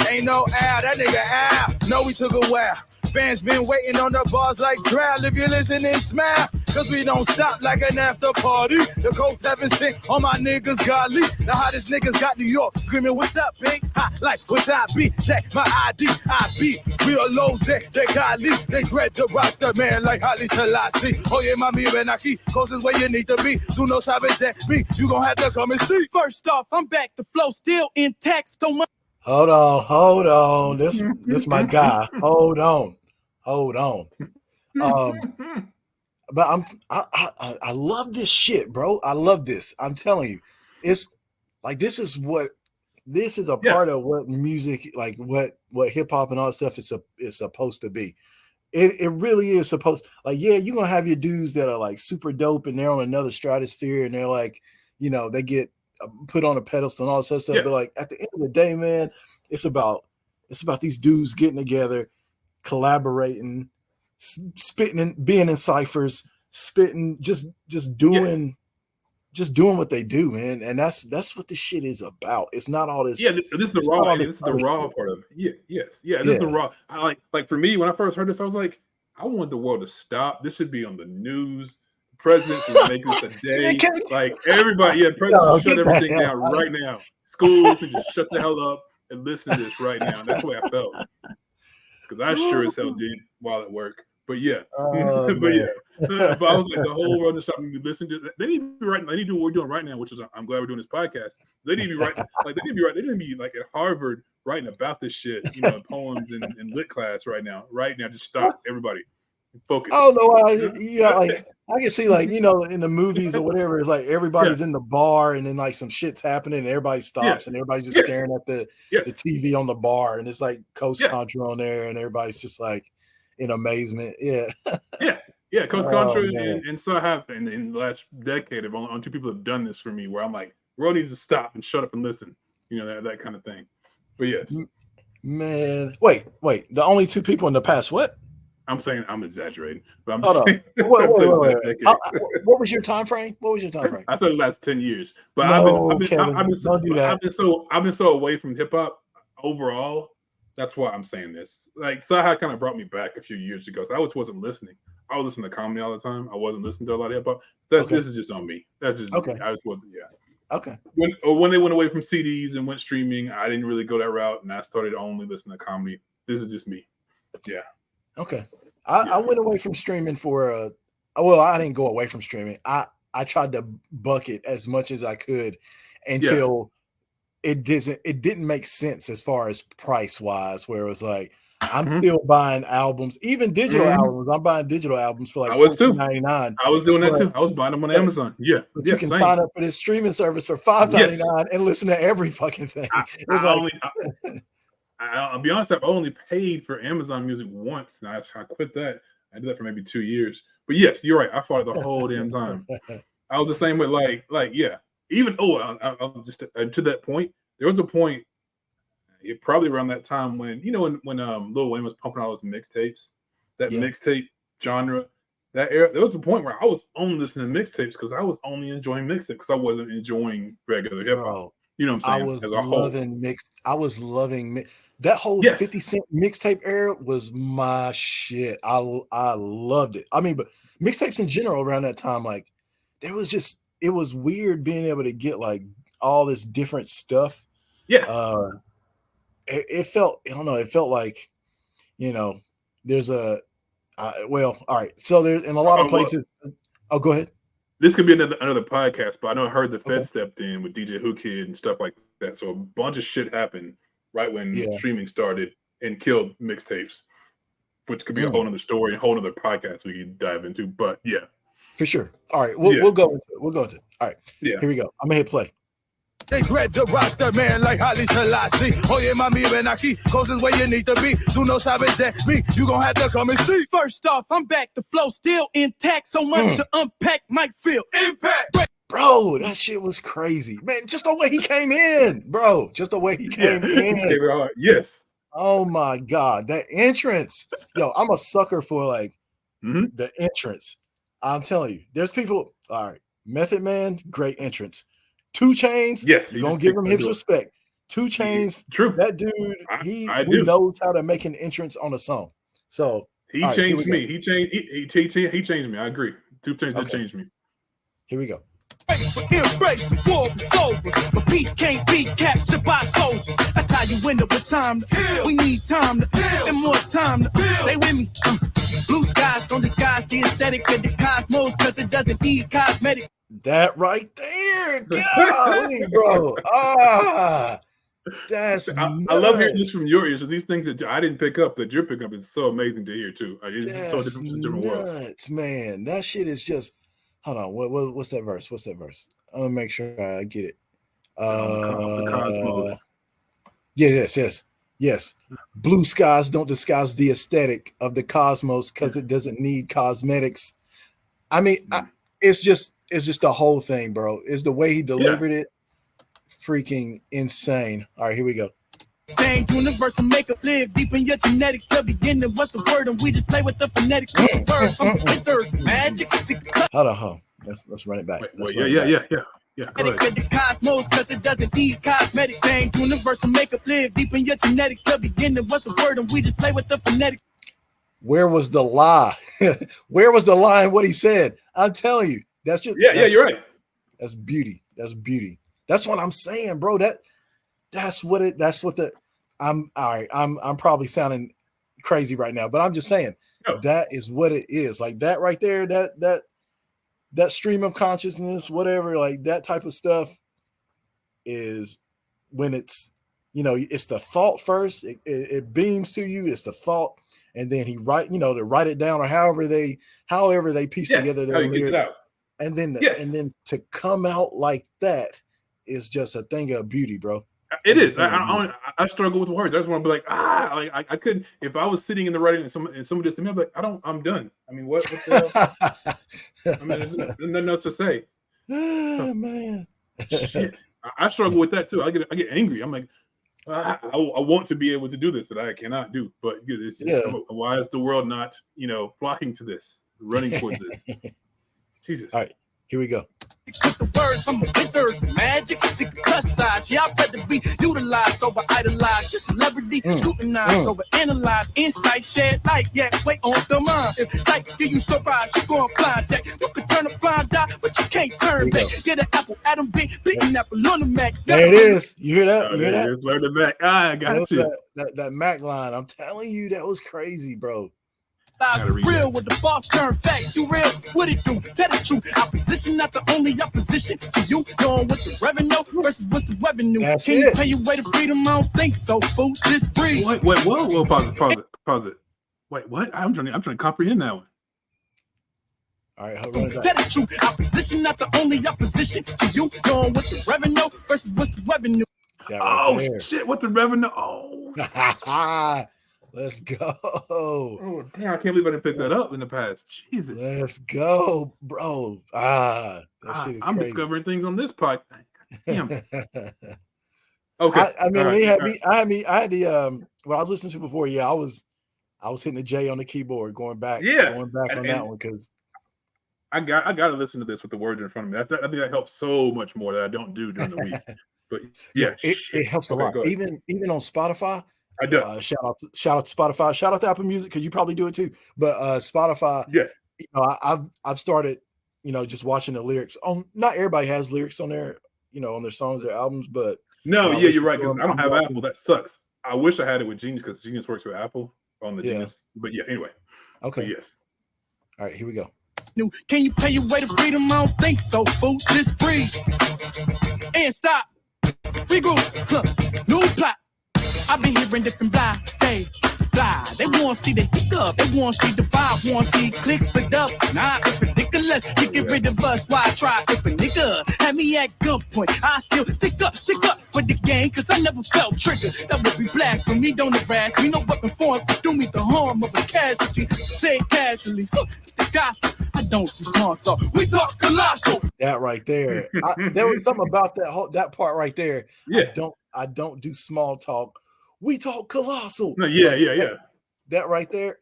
Ain't no air, that nigga air. No, we took a while. Fans been waiting on the bars like drown. If you listen and smile, cause we don't stop like an after party. The coast haven't seen all my niggas godly. The hottest niggas got New York screaming, what's up, Pink? Hot like what's up, B? Check my ID, I be real lows there. They godly, they dread the roster, man, like Holly Selassie. Oh yeah, mami, ven aquí, coast is where you need to be. Do no sabes that me, you gon' have to come and see. First off, I'm back, the flow still intact, so much. Hold on. This my guy. Hold on. But I love this shit, bro. I love this. I'm telling you, it's like this is a part of what music, like what hip hop and all that stuff is supposed to be. It really is supposed. Like, yeah, you're gonna have your dudes that are like super dope and they're on another stratosphere and they're like, they get put on a pedestal and all this other stuff. But like at the end of the day, man, it's about these dudes getting together, collaborating, spitting and being in ciphers, spitting, just doing what they do, man. And that's what this shit is about. It's not all this. Yeah, this is the raw. This is the raw part of it. Yeah, yes, yeah. This is the raw. I like for me when I first heard this, I was like, I want the world to stop. This should be on the news. Presidents should make this a day. Like everybody, presidents should shut everything down right now. Schools should just shut the hell up and listen to this right now. That's the way I felt. Because I sure as hell did while at work. But yeah. But I was like, the whole world is stopping me listening to. They need to be writing. They need to do what we're doing right now, which is I'm glad we're doing this podcast. They need to be writing. They need to be like at Harvard writing about this shit. Poems in lit class right now. Right now, just stop everybody. Focus. Oh no, like I can see, like, in the movies or whatever, it's like everybody's in the bar and then like some shit's happening and everybody stops and everybody's just staring at the TV on the bar and it's like Coast Contra on there and everybody's just like in amazement. Coast Contra and so happened in the last decade. Only two people have done this for me where I'm like, world needs to stop and shut up and listen. That kind of thing. But yes, man. Wait. The only two people in the past what? I'm saying I'm exaggerating, but I'm just saying. Wait. What was your time frame? I said the last 10 years, but I've been so away from hip hop overall. That's why I'm saying this. Like Saha kind of brought me back a few years ago. So I wasn't listening. I was listening to comedy all the time. I wasn't listening to a lot of hip hop. This is just on me. That's just okay. I just wasn't. Yeah. Okay. When they went away from CDs and went streaming, I didn't really go that route, and I started only listening to comedy. This is just me. Yeah. Okay. I went away from streaming for I didn't go away from streaming. I tried to buck it as much as I could until it didn't make sense as far as price wise, where it was like I'm still buying albums, even digital albums. I'm buying digital albums for like $14.99. I was doing that too. I was buying them on Amazon. Yeah. But you can sign up for this streaming service for $5.99 and listen to every fucking thing. I'll be honest, I've only paid for Amazon Music once. And I quit that. I did that for maybe 2 years. But yes, you're right. I fought it the whole damn time. I was the same way. Even I'll just to that point. There was a point, probably around that time when Lil Wayne was pumping all those mixtapes, that mixtape genre, that era. There was a point where I was only listening to mixtapes because I was only enjoying mixtapes because I wasn't enjoying regular hip hop. You know what I'm saying? I was loving that whole 50 Cent mixtape era was my shit. I loved it. I mean, but mixtapes in general around that time, like it was weird being able to get like all this different stuff. Yeah. It felt, I don't know, it felt like, there's all right. So there's in a lot of places. Go ahead. This could be another podcast, but I know I heard the Fed stepped in with DJ Who Kid and stuff like that. So a bunch of shit happened right when streaming started and killed mixtapes, which could be a whole other story, a whole other podcast we could dive into. But yeah. For sure. All right, we'll go into it. We'll go into it. All right. Yeah. Here we go. I'm gonna hit play. They dread to roster, man, like Haile Selassie. Oye, mami, ven aquí, closest where you need to be. Do no sabes that me, you gon' have to come and see. First off, I'm back, the flow still intact. So much to unpack, might feel impact. Bro, that shit was crazy. Man, just the way he came in, bro. Just the way he came in. Yes. Oh my God, that entrance. Yo, I'm a sucker for like the entrance. I'm telling you, there's people. All right, Method Man, great entrance. 2 Chainz, yes, you're gonna give him his respect. 2 Chainz, true. That dude, he knows how to make an entrance on a song. So he changed me. He changed me. I agree. 2 Chainz did change me. Here we go. Embrace the war is over, but peace can't be captured by soldiers. That's how you win up with time. We need time and more time. Stay with me. Blue skies don't disguise the aesthetic of the cosmos, because it doesn't need cosmetics. That right there, golly, bro. That's I love hearing this from your ears. So these things that I didn't pick up that you're picking up is so amazing to hear too. It's so different world. Man. That shit is just. Hold on. What's that verse? I'm gonna make sure I get it. The cosmos. Yes. Blue skies don't disguise the aesthetic of the cosmos because it doesn't need cosmetics. I mean, it's just the whole thing, bro. It's the way he delivered it. Freaking insane. All right, here we go. Same universal makeup live deep in your genetics. The beginning was the word, and we just play with the phonetics. Magic. Hold on. Let's run it back. Yeah. The cosmos, because it doesn't need cosmetics. Same universal makeup live deep in your genetics. The beginning was the word, and we just play with the phonetics. Where was the lie? Where was the lie in what he said? I'm telling you, that's just you're right. That's beauty. That's what I'm saying, bro. I'm all right. I'm probably sounding crazy right now, but I'm just saying that is what it is. Like that right there, that stream of consciousness, whatever, like that type of stuff is when it's, it's the thought first. It beams to you. It's the thought, and then to write it down, or however they piece together their lyrics, and then to come out like that is just a thing of beauty, bro. It is. I struggle with words. I just want to be like, I couldn't. If I was sitting in the writing and somebody just to me, I'm like, I'm done. I mean, what the hell? I mean, there's nothing else to say. Man. Shit. I struggle with that too. I get angry. I'm like, I want to be able to do this that I cannot do. But why is the world not, flocking to this, running towards this? Jesus. All right, here we go. With the words, I'm a wizard. Magic, the plus size. Yeah, I'd rather be utilized over idolized. Your celebrity, scrutinized over analyzed. Insight, shared light, wait on the mind. If sight give you surprise, you're going blind, Jack. You could turn a blind eye, but you can't turn back. Get an apple, Adam B, beating apple on the Mac. There it is. You hear that? You hear that? Is. Learn the Mac. I got you. That Mac line. I'm telling you, that was crazy, bro. Real with the false turn fact. You real, what it do? Tell the truth. Opposition, not the only opposition to you. Knowing what the revenue versus what's the revenue. Can you pay your way to freedom? I don't think so. Fool, just breathe. Wait, whoa, pause it. Wait, what? I'm trying to comprehend that one. All right, hold on. Tell the truth. Opposition, not the only opposition to you. Knowing what the revenue versus what's the revenue. Shit, what the revenue? Oh. Let's go. Oh, damn, I can't believe I didn't pick that up in the past. Jesus. Let's go, bro. That shit is I'm crazy. discovering things on this podcast. Damn. Okay. I had the what I was listening to before. I was hitting the J on the keyboard, going back on that one because I got to listen to this with the words in front of me. I think that helps so much more that I don't do during the week. But it helps a lot. Even on Spotify. I do. Shout out to Spotify. Shout out to Apple Music because you probably do it too. But Spotify, yes. I've started, just watching the lyrics. Not everybody has lyrics on their, on their songs or albums, but no, you're right. Because I don't have Apple. That sucks. I wish I had it with Genius because Genius works with Apple on the Genius. But anyway. Okay. But yes. All right, here we go. Can you pay your way to freedom? I don't think so. Fool, just breathe and stop. Regroup. New plot. I've been hearing different blah say multiply. They want to see the hiccup. They want to see the five. Want to see clicks split up. Nah, it's ridiculous. You get rid of us. Why try if a nigga had me at gunpoint? I still stick up for the game, cause I never felt triggered. That would be blasphemy. Don't harass me. No weapon form to do me the harm of a casualty. Say it casually. It's the gospel. I don't do small talk. We talk colossal. That right there. There was something about that part right there. Yeah. I don't do small talk. We talk colossal. No, yeah. That right there.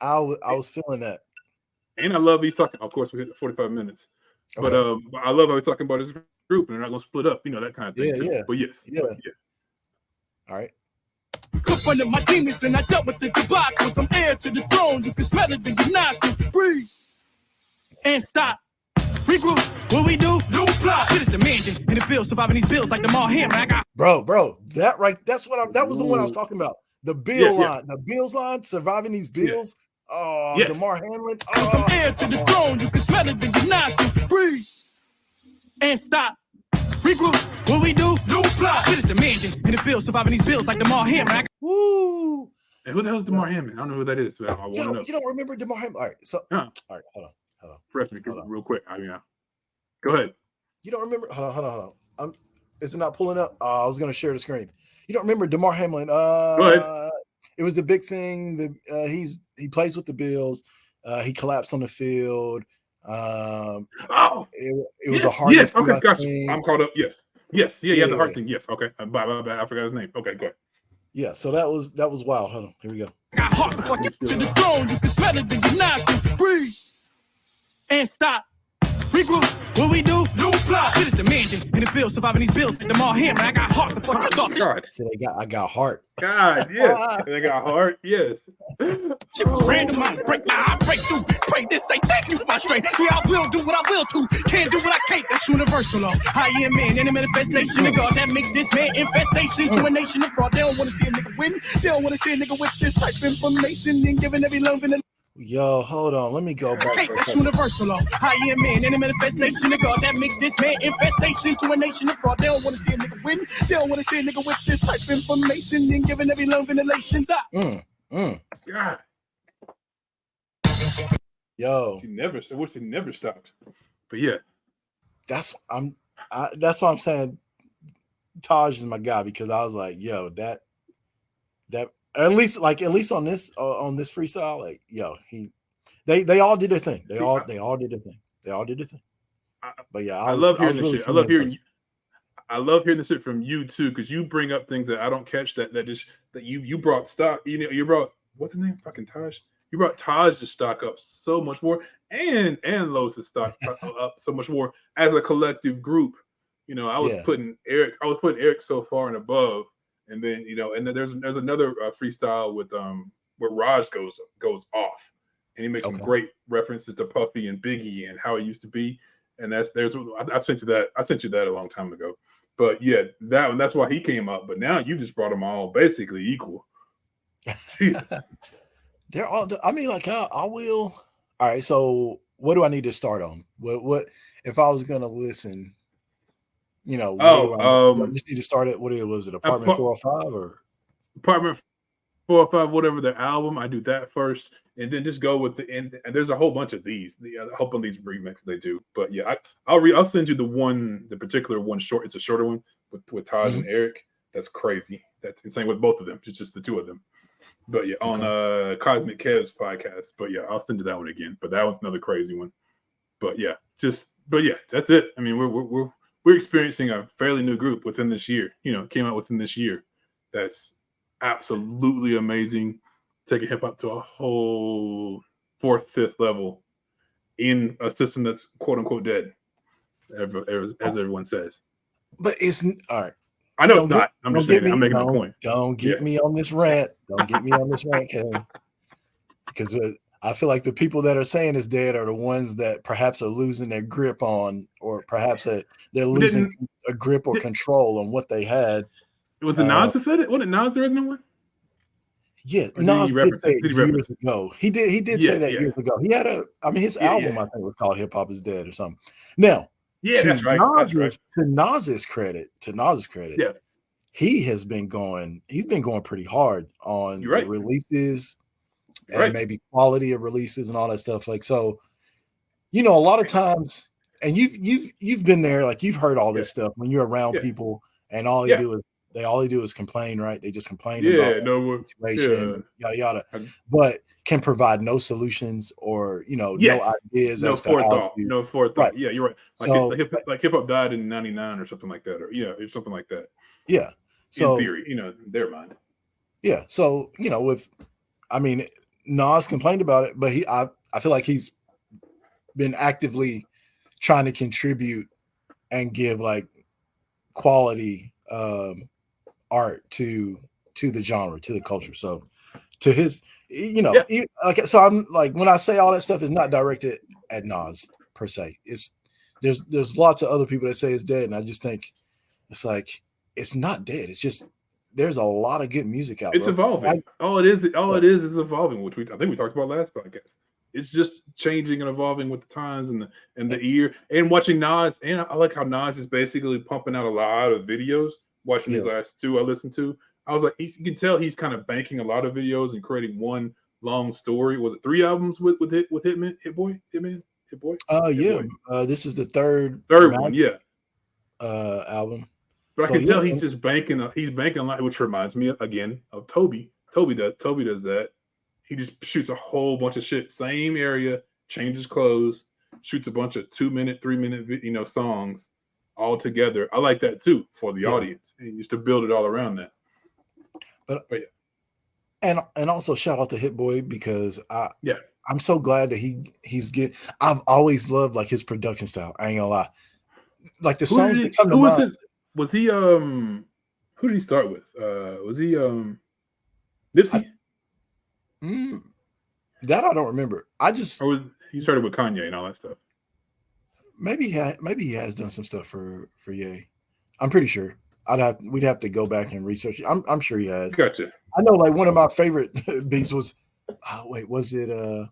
I was feeling that. And I love he's talking. Of course, we hit the 45 minutes. But I love how he's talking about his group and they're not going to split up. You know, that kind of thing too. Yeah. But yes. Yeah. All right. Up under my demons and I dealt with the debacles. I'm heir to the throne. You can smell it in your nostrils. Breathe and stop. Regroup. What we do? New plot. Shit is demanding, and it feels surviving these bills like the mall hammer. I got bro. That was the one I was talking about. The bill line, the bills line, surviving these bills. Yeah. Oh, yes. DeMar Hamlin. I'm heir to the throne. You can smell it in your nostrils. Breathe and stop. Regroup. What we do? New plot. Shit is demanding, and it feels surviving these bills like the mall hammer. Woo. And who the hell is DeMar Hamlin? I don't know who that is. But I want to know. You don't remember DeMar Hamlin? All right. So, all right. Hold on. Press me real quick. Go ahead. You don't remember? Hold on. Is it not pulling up? I was going to share the screen. You don't remember DeMar Hamlin? Go ahead. It was the big thing. He plays with the Bills. He collapsed on the field. It was a hard. Yes. Okay. Gotcha. I'm caught up. Yes. Yeah. The heart thing. Yes. Okay. Bye. I forgot his name. Okay. Go ahead. Yeah. So that was wild. Hold on. Here we go. Got heart before I get to the throne. You can smell it in your nostrils. Breathe and stop. Regroup. What we do? New plot. Shit is demanding, and it feels surviving these bills like the mall hammer. I got heart before I thought this. God. So I got heart. God, yes. They got heart. Yes. Shit was random. I break through. Pray this ain't that you my strength. Yeah, I will do what I will to. Can't do what I can't. That's universal law. I am man in a manifestation of God that make this man infestation to a nation of fraud. They don't want to see a nigga win. They don't want to see a nigga with this type of information and giving every love in the. Yo, hold on. Let me go back. That's universal law. I am man in a manifestation of God that make this man infestation to a nation of fraud. They don't want to see a nigga win. They don't want to see a nigga with this type of information and giving every love in the nations. God. Yo. She never stopped. But yeah. That's why I'm saying Taj is my guy, because I was like, yo, that at least on this freestyle, like, yo, they all did their thing. They all did their thing. But yeah, I love hearing this shit. I love hearing this shit from you too, because you bring up things that I don't catch that you brought stock. You brought, what's his name? Fucking Taj. You brought Taj's stock up so much more, and Lowe's stock up so much more as a collective group. I was putting Eric so far and above. And then there's another freestyle with where Raj goes off, and he makes some great references to Puffy and Biggie and how it used to be. And I sent you that a long time ago. But yeah, that's why he came up. But now you just brought them all basically equal. They're all. I mean, like I will. All right. So what do I need to start on? What if I was gonna listen? I just need to start at was it Apartment 405 or Apartment 405, whatever the album. I do that first, and then just go with and there's a whole bunch of these. A whole bunch of these remixes they do. But yeah, I'll send you the particular one short. It's a shorter one with Taj and Eric. That's crazy. That's insane with both of them. It's just the two of them. But yeah, on Cosmic Kev's podcast. But yeah, I'll send you that one again. But that one's another crazy one. But yeah, that's it. I mean, we're experiencing a fairly new group within this year. Came out within this year. That's absolutely amazing. Taking hip hop to a whole 4th, 5th level in a system that's quote unquote dead, as everyone says. But it's all right. I know it's not. I'm just saying. I'm making a point. Don't get me on this rant. Don't get me on this rant, Kevin. Because I feel like the people that are saying it's dead are the ones that perhaps are losing their grip on, or perhaps they're losing a grip or control on what they had. It was Nas who said it. Wasn't Nas the original one? Yeah, Nas did say it years ago. He did say that years ago. He had his album I think was called Hip Hop Is Dead or something. Now, that's right. To Nas's credit, he's been going pretty hard on You're right. the releases and Right. maybe quality of releases and all that stuff. Like, so, you know, a lot of times, and you've been there, like you've heard all this stuff when you're around people and all they do is complain, right? They just complain about the situation, yada yada, but can provide no solutions or, you know, no ideas, no forethought. No forethought. Right. Yeah, you're right. Like hip hop died in '99 or something like that, or something like that. Yeah. So in theory, you know, in their mind. Yeah. So, you know, Nas complained about it, but I feel like he's been actively trying to contribute and give like quality art to the genre, to the culture. So to his, you know, so I'm like, when I say all that stuff is not directed at Nas per se. It's there's lots of other people that say it's dead, and I just think it's like it's not dead. It's just there's a lot of good music out. It's evolving. All it is is evolving, which I think we talked about last podcast. It's just changing and evolving with the times and the year. And watching Nas, and I like how Nas is basically pumping out a lot of videos. Watching his last two I listened to, I was like, you can tell he's kind of banking a lot of videos and creating one long story. Was it 3 albums with Hitman, Hit Boy? This is the third one, album. But I can tell he's just banking a lot, which reminds me again of Toby. Toby does that. He just shoots a whole bunch of shit, same area, changes clothes, shoots a bunch of 2-minute, 3-minute, songs all together. I like that too for the audience, and just to build it all around that. But yeah. And also shout out to Hit Boy because I'm so glad that he's good. I've always loved like his production style. I ain't gonna lie. Like the songs that come to mind. Was he who did he start with? Was he Nipsey? That I don't remember. He started with Kanye and all that stuff. Maybe he has done some stuff for Ye. I'm pretty sure. We'd have to go back and research it. I'm sure he has. Gotcha. I know like one of my favorite beats was was it I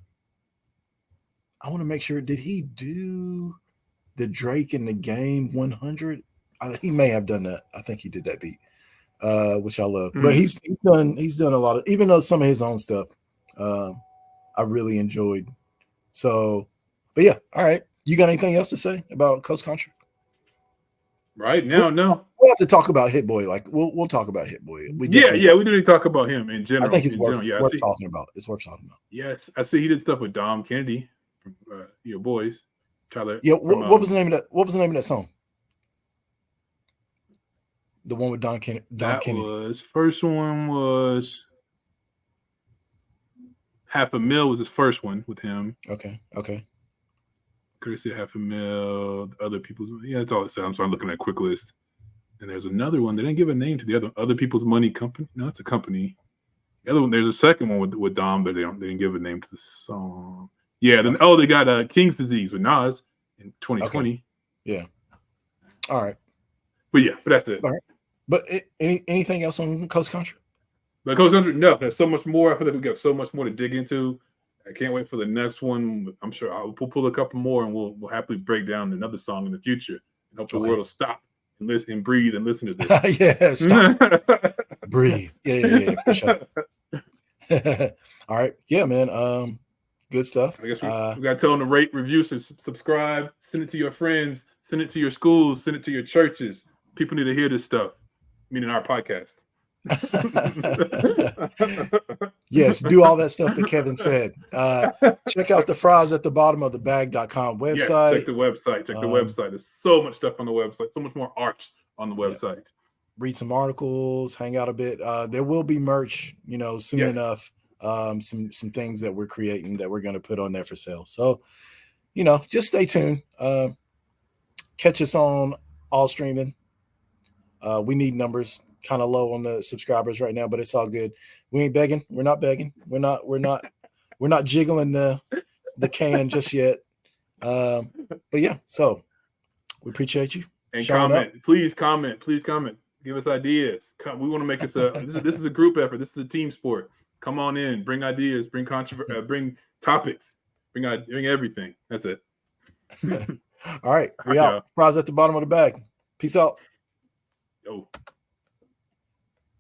want to make sure, did he do the Drake in the Game 100? He may have done that. I think he did that beat. Which I love. But he's done a lot of, even though some of his own stuff I really enjoyed. So, but yeah, all right. You got anything else to say about Coast Contra? Right now, no. We'll have to talk about Hit Boy. Like we'll talk about Hit Boy. We do need to talk about him in general. I think it's worth talking about. It's worth talking about. Yes, I see he did stuff with Dom Kennedy from your boys, Tyler. Yeah, what was the name of that? What was the name of that song? The one with Don Kennedy. First one was $500,000 was his first one with him. Okay. Could I say $500,000? Other people's, that's all it said. I'm sorry, I'm looking at a quick list. And there's another one. They didn't give a name to the other people's money company. No, it's a company. The other one, there's a second one with Dom, but they didn't give a name to the song. Yeah. Then they got King's Disease with Nas in 2020. Okay. Yeah. All right. But that's it. All right. But anything else on Coast Contra? But Coast Contra, no. There's so much more. I feel like we got so much more to dig into. I can't wait for the next one. I'm sure we'll pull a couple more, and we'll happily break down another song in the future. And hope the world will stop and listen and breathe and listen to this. Stop. Breathe. Yeah, for sure. All right. Yeah, man. Good stuff. I guess we got to tell them to rate, review, subscribe, send it to your friends, send it to your schools, send it to your churches. People need to hear this stuff, meaning our podcast. Yes, do all that stuff that Kevin said. Check out the fries at the bottom of the bag.com website. Yes, check the website. The website. There's so much stuff on the website, so much more art on the website. Read some articles, hang out a bit. There will be merch, soon enough. Some things that we're creating that we're going to put on there for sale. So, just stay tuned. Catch us on all streaming. We need numbers. Kind of low on the subscribers right now, but it's all good. We ain't begging. We're not begging. We're not jiggling the can just yet. But yeah, so we appreciate you. And comment. Please comment. Give us ideas. We want to make this this is a group effort. This is a team sport. Come on in, bring ideas, bring bring topics, bring everything. That's it. All right, we out. Prize at the bottom of the bag. Peace out. Yo.